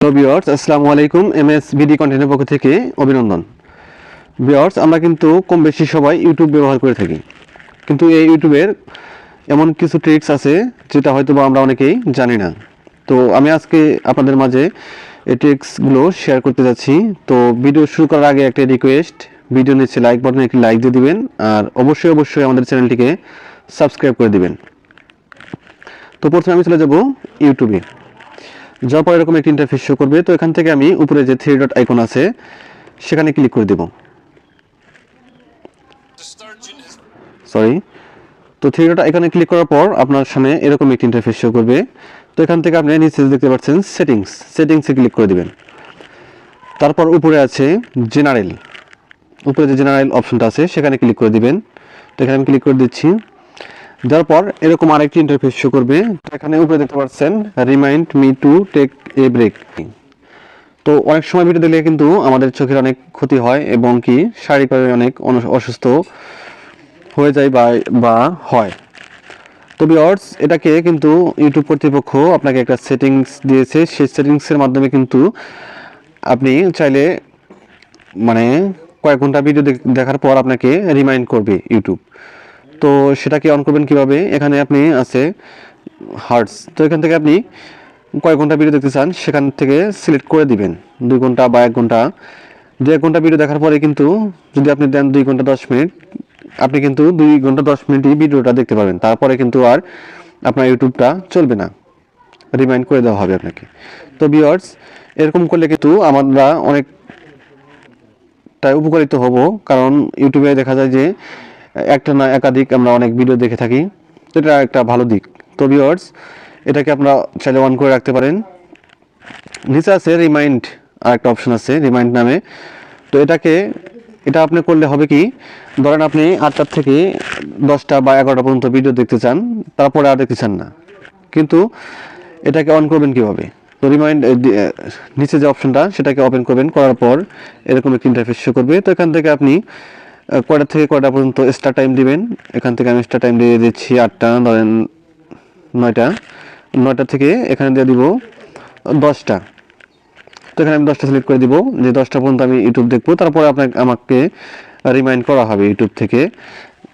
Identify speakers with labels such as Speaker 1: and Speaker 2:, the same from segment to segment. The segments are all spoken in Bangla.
Speaker 1: তো ভিউয়ার্স আসসালামু আলাইকুম এমএস ভিডি কন্টেন্টের পক্ষ থেকে অভিনন্দন। ভিউয়ার্স আমরা কিন্তু কম বেশি সবাই ইউটিউব ব্যবহার করে থাকি, কিন্তু এই ইউটিউবের এমন কিছু ট্রিক্স আছে যেটা হয়তো বা আমরা অনেকেই জানি না। তো আমি আজকে আপনাদের মাঝে এই ট্রিক্সগুলো শেয়ার করতে যাচ্ছি। তো ভিডিও শুরু করার আগে একটা রিকোয়েস্ট, ভিডিও নিচে লাইক বাটনে একটি লাইক দিয়ে দিবেন আর অবশ্যই আমাদের চ্যানেলটিকে সাবস্ক্রাইব করে দিবেন। তো প্রথমে আমি চলে যাব ইউটিউবে। যাওয়ার পর এরকম একটি ইন্টারফেস শো করবে। তো এখান থেকে আমি উপরে যে থ্রি ডট আইকন আছে সেখানে ক্লিক করে দেব। তো থ্রি ডট আইকনে ক্লিক করার পর আপনার সামনে এরকম একটি ইন্টারফেস শো করবে। তো এখান থেকে আপনি নিচে দেখতে পাচ্ছেন সেটিংসে ক্লিক করে দিবেন। তারপর উপরে আছে জেনারেল, উপরে যে জেনারেল অপশনটা আছে সেখানে ক্লিক করে দিবেন। তো এখানে আমি ক্লিক করে দিচ্ছি। দেওয়ার পর এরকম আরেকটি ইন্টারফেস শো করবে। তো এখানে উপরে দেখতে পাচ্ছেন remind me to take a break. তো অনেক সময় ভিডিও দেখলে কিন্তু আমাদের চোখের অনেক ক্ষতি হয় এবং কি শারীরিকভাবে অনেক অসুস্থ হয়ে যায় বা হয়। তো ভিউয়ার্স এটাকে কিন্তু ইউটিউব কর্তৃপক্ষ আপনাকে একটা সেটিংস দিয়েছে। সেই সেটিংসের মাধ্যমে কিন্তু আপনি চাইলে মানে কয়েক ঘন্টা ভিডিও দেখার পর আপনাকে রিমাইন্ড করবে ইউটিউব। তো সেটাকে অন করবেন কিভাবে, এখানে আপনি আছে হার্টস। তো এখান থেকে আপনি কয়েক ঘন্টা ভিডিও দেখতে চান সেখান থেকে সিলেক্ট করে দিবেন 2 ঘন্টা বা 1 ঘন্টা। 1 ঘন্টা ভিডিও দেখার পরে কিন্তু যদি আপনি দেন 2 ঘন্টা 10 মিনিট, আপনি কিন্তু 2 ঘন্টা 10 মিনিটই ভিডিওটা দেখতে পারবেন। তারপরে কিন্তু আর আপনার ইউটিউবটা চলবে না, রিমাইন্ড করে দেওয়া হবে আপনাকে। তো ভিউয়ার্স এরকম করলে কিন্তু আমরা অনেকটাই উপকারিত হব, কারণ ইউটিউবে দেখা যায় যে একটা না একাধিক আমরা অনেক ভিডিও দেখে থাকি। তো এটা একটা ভালো দিক। তো ভিউয়ার্স এটাকে আপনারা চাইলে অন করে রাখতে পারেন। নিচে আছে রিমাইন্ড, আর একটা অপশন আছে রিমাইন্ড নামে। তো এটা আপনি করলে হবে কি, ধরেন আপনি 8টা থেকে 10টা বা 11টা পর্যন্ত ভিডিও দেখতে চান, তারপরে আর দেখতে চান না, কিন্তু এটাকে অন করবেন কিভাবে? তো রিমাইন্ড নিচে যে অপশনটা সেটাকে ওপেন করবেন, করার পর এরকম একটা ইন্টারফেস শো করবে। তো এখান থেকে আপনি কয়টা থেকে কয়টা পর্যন্ত স্টার টাইম দিবেন। এখান থেকে আমি স্টার টাইম দিয়ে দিচ্ছি 8টা, ধরেন 9টা থেকে এখানে দিয়ে দিব 10টা। তো এখানে আমি 10টা সিলেক্ট করে দিব যে 10টা পর্যন্ত আমি ইউটিউব দেখবো। তারপরে আমাকে রিমাইন্ড করা হবে ইউটিউব থেকে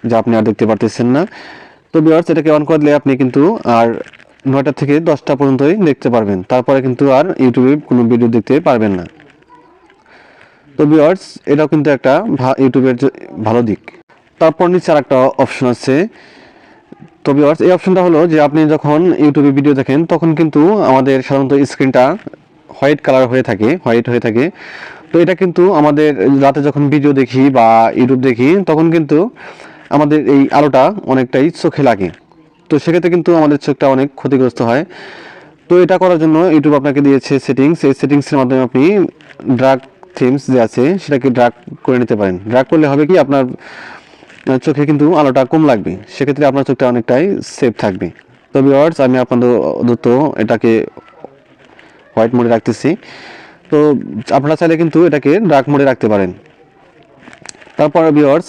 Speaker 1: যে আপনি আর দেখতে পারতেছেন না। তো ভিউয়ার্স এটাকে অন করলে আপনি কিন্তু আর 9টা থেকে 10টা পর্যন্তই দেখতে পারবেন, তারপরে কিন্তু আর ইউটিউবে কোনো ভিডিও দেখতে পারবেন না। তো ভিউয়ার্স এটাও কিন্তু একটা ইউটিউবের ভালো দিক। তারপর নিচে আর একটা অপশন আছে। তো ভিউয়ার্স এই অপশনটা হলো যে আপনি যখন ইউটিউবে ভিডিও দেখেন তখন কিন্তু আমাদের সাধারণত স্ক্রিনটা হোয়াইট হয়ে থাকে। তো এটা কিন্তু আমাদের রাতে যখন ভিডিও দেখি বা ইউটিউব দেখি তখন কিন্তু আমাদের এই আলোটা অনেকটাই চোখে লাগে। তো সেক্ষেত্রে কিন্তু আমাদের চোখটা অনেক ক্ষতিগ্রস্ত হয়। তো এটা করার জন্য ইউটিউব আপনাকে দিয়েছে সেটিংস। এই সেটিংসের মাধ্যমে আপনি ড্রাগ থিমস যে আছে সেটাকে ড্রাগ করে নিতে পারেন। ড্রাগ করলে হবে কি, আপনার চোখে কিন্তু আলোটা কম লাগবে, সেক্ষেত্রে আপনার চোখটা অনেকটাই সেফ থাকবে। তো ভিউয়ার্স আমি আপনাদের দত্ত এটাকে হোয়াইট মোডে রাখতেছি। তো আপনারা চাইলে কিন্তু এটাকে ডার্ক মোডে রাখতে পারেন। তারপর ভিউয়ার্স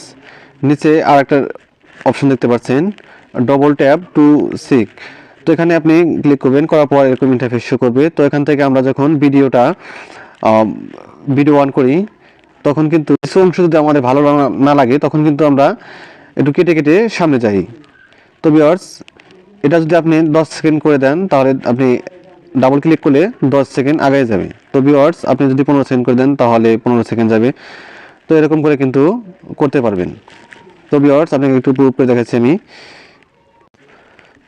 Speaker 1: নিচে আর একটা অপশন দেখতে পাচ্ছেন, ডবল ট্যাপ টু সিক। তো এখানে আপনি ক্লিক করবেন, করার পর এরকম ইন্টারফেস শো করবে। তো এখান থেকে আমরা যখন ভিডিও অন করি তখন কিন্তু কিছু অংশ যদি আমাদের ভালো না লাগে তখন কিন্তু আমরা একটু কেটে কেটে সামনে যাই। তো ভিউয়ার্স এটা যদি আপনি 10 সেকেন্ড করে দেন তাহলে আপনি ডাবল ক্লিক করলে 10 সেকেন্ড আগে যাবে। তো ভিউয়ার্স আপনি যদি 15 সেকেন্ড করে দেন তাহলে 15 সেকেন্ড যাবে। তো এরকম করে কিন্তু করতে পারবেন। তো ভিউয়ার্স আপনাকে একটু প্রুফ করে দেখাচ্ছি আমি।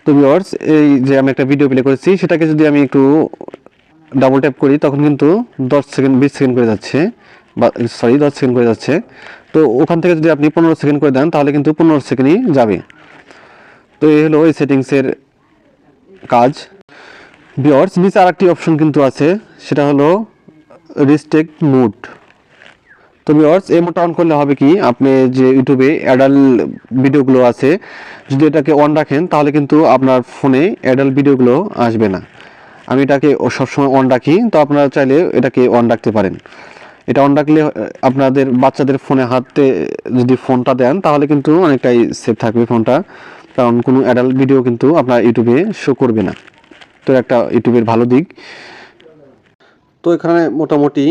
Speaker 1: তো ভিউয়ার্স এই যে আমি একটা ভিডিও প্লে করেছি সেটাকে যদি আমি একটু ডাবল ট্যাপ করি তখন কিন্তু 10 সেকেন্ড 20 সেকেন্ড করে যাচ্ছে, বা 10 সেকেন্ড করে যাচ্ছে। তো ওখান থেকে যদি আপনি 15 সেকেন্ড করে দেন তাহলে কিন্তু 15 সেকেন্ডই যাবে। তো এই হলো এই সেটিংসের কাজ। ভিউয়ার্স নিচে আরেকটি অপশন কিন্তু আছে, সেটা হলো রিস্ট্রিক্ট মুড। তো ভিউয়ার্স এই মোডটা অন করলে হবে কি, আপনি যে ইউটিউবে অ্যাডাল্ট ভিডিওগুলো আছে যদি এটাকে অন রাখেন তাহলে কিন্তু আপনার ফোনে অ্যাডাল্ট ভিডিওগুলো আসবে না। আমি এটাকে সবসময় অন রাখি, তো আপনারা চাইলে এটাকে অন রাখতে পারেন। এটা অন রাখলে আপনাদের বাচ্চাদের ফোনে হাতে যদি ফোনটা দেন তাহলে কিন্তু অনেকটাই সেফ থাকবে ফোনটা, কারণ কোনো অ্যাডাল্ট ভিডিও কিন্তু আপনার ইউটিউবে শো করবে না। তো একটা ইউটিউবের ভালো দিক। তো এখানে মোটামুটি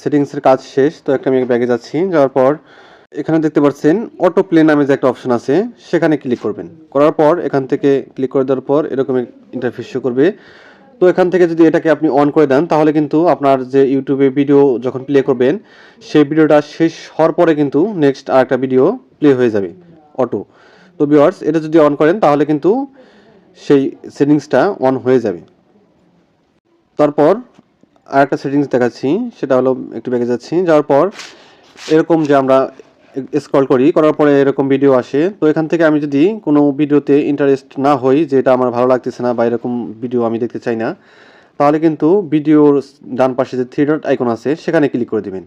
Speaker 1: সেটিংসের কাজ শেষ। তো একটা আমি ব্যাগে যাচ্ছি, যাওয়ার পর এখানে দেখতে পাচ্ছেন অটো প্লে নামে যে একটা অপশন আছে সেখানে ক্লিক করবেন। করার পর এখান থেকে ক্লিক করে দেওয়ার পর এরকম ইন্টারফেস শো করবে। তো এখান থেকে যদি এটাকে আপনি অন করে দেন তাহলে কিন্তু আপনার যে ইউটিউবে ভিডিও যখন প্লে করবেন সেই ভিডিওটা শেষ হওয়ার পরে কিন্তু নেক্সট আরেকটা ভিডিও প্লে হয়ে যাবে অটো। তো ভিউয়ার্স, এটা যদি অন করেন তাহলে কিন্তু সেই সেটিংসটা অন হয়ে যাবে। তারপর আরেকটা সেটিংস দেখাচ্ছি, সেটা হলো একটু ব্যাগে যাচ্ছি, যাওয়ার পর এরকম যে আমরা স্ক্রল করি, করার পরে এরকম ভিডিও আসে। তো এখান থেকে আমি যদি কোনো ভিডিওতে ইন্টারেস্ট না হই, যে এটা আমার ভালো লাগতেছে না বা এরকম ভিডিও আমি দেখতে চাই না, তাহলে কিন্তু ভিডিওর ডান পাশে যে থ্রি ডট আইকন আছে সেখানে ক্লিক করে দিবেন।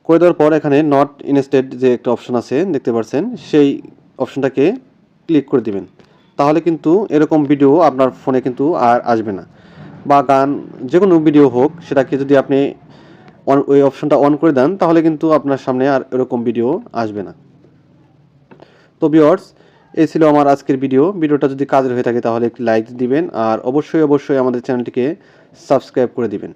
Speaker 1: করে দেওয়ার পর এখানে নট ইনস্টেড যে একটা অপশন আছে দেখতে পাচ্ছেন, সেই অপশনটাকে ক্লিক করে দিবেন। তাহলে কিন্তু এরকম ভিডিও আপনার ফোনে কিন্তু আর আসবে না, বা গান যে কোনো ভিডিও হোক সেটাকে যদি আপনি ওই অপশনটা অন করে দেন তাহলে কিন্তু আপনার সামনে আর এরকম ভিডিও আসবে না। তো ভিউয়ার্স, এই ছিল আমার আজকের ভিডিওটা যদি কাজের হয়ে থাকে তাহলে একটি লাইক দিবেন, আর অবশ্যই আমাদের চ্যানেলটিকে সাবস্ক্রাইব করে দিবেন।